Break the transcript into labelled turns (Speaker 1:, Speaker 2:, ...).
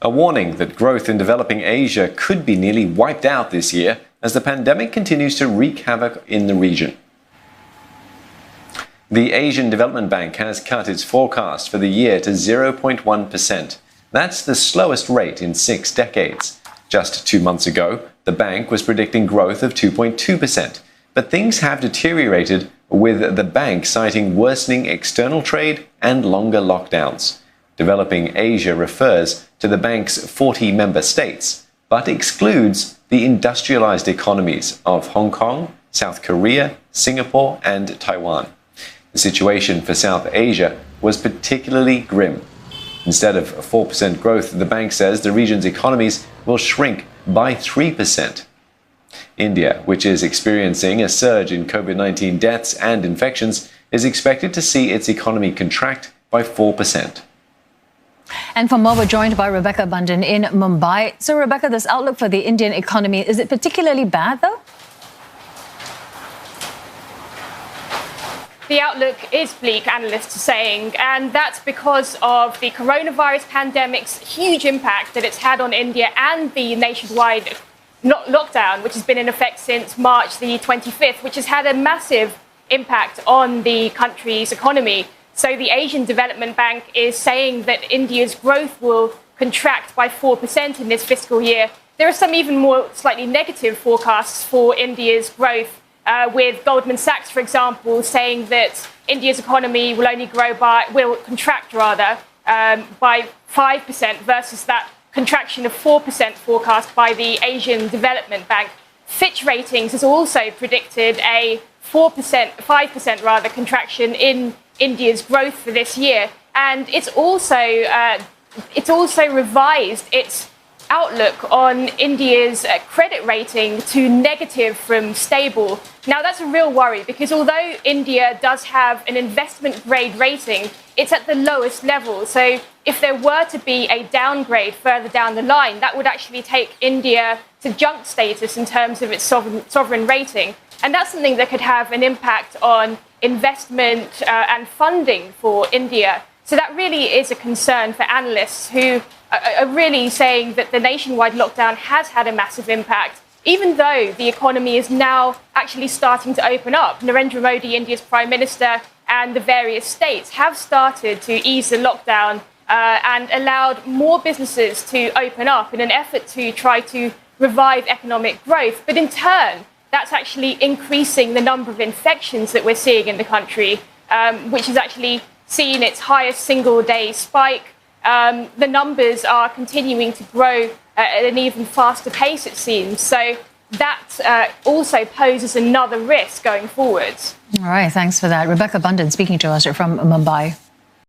Speaker 1: a warning that growth in developing Asia could be nearly wiped out this year as the pandemic continues to wreak havoc in the region. The Asian Development Bank has cut its forecast for the year to 0.1%. That's the slowest rate in 6 decades. Just 2 months ago, the bank was predicting growth of 2.2%. But things have deteriorated, with the bank citing worsening external trade and longer lockdowns. Developing Asia refers to the bank's 40 member states, but excludes the industrialized economies of Hong Kong, South Korea, Singapore, and Taiwan. The situation for South Asia was particularly grim. Instead of 4% growth, the bank says the region's economies will shrink by 3%. India, which is experiencing a surge in COVID-19 deaths and infections, is expected to see its economy contract by 4%.
Speaker 2: And for more, we're joined by Rebecca Bundan in Mumbai. So, Rebecca, this outlook for the Indian economy, is it particularly bad, though?
Speaker 3: The outlook is bleak, analysts are saying, and that's because of the coronavirus pandemic's huge impact that it's had on India and the nationwide lockdown, which has been in effect since March the 25th, which has had a massive impact on the country's economy. So the Asian Development Bank is saying that India's growth will contract by 4% in this fiscal year. There are some even more slightly negative forecasts for India's growth, with Goldman Sachs, for example, saying that India's economy will contract by 5% versus that contraction of 4% forecast by the Asian Development Bank. Fitch Ratings has also predicted a 5% contraction in India's growth for this year, and it's also revised its outlook on India's credit rating to negative from stable. Now, that's a real worry because although India does have an investment grade rating, it's at the lowest level. So if there were to be a downgrade further down the line, that would actually take India to junk status in terms of its sovereign rating. And that's something that could have an impact on investment and funding for India. So that really is a concern for analysts who are really saying that the nationwide lockdown has had a massive impact, even though the economy is now actually starting to open up. Narendra Modi, India's Prime Minister, and the various states have started to ease the lockdown and allowed more businesses to open up in an effort to try to revive economic growth. But in turn, that's actually increasing the number of infections that we're seeing in the country, which has actually seen its highest single-day spike. The numbers are continuing to grow at an even faster pace, it seems. So that also poses another risk going forwards.
Speaker 2: All right, thanks for that. Rebecca Bundan speaking to us from Mumbai.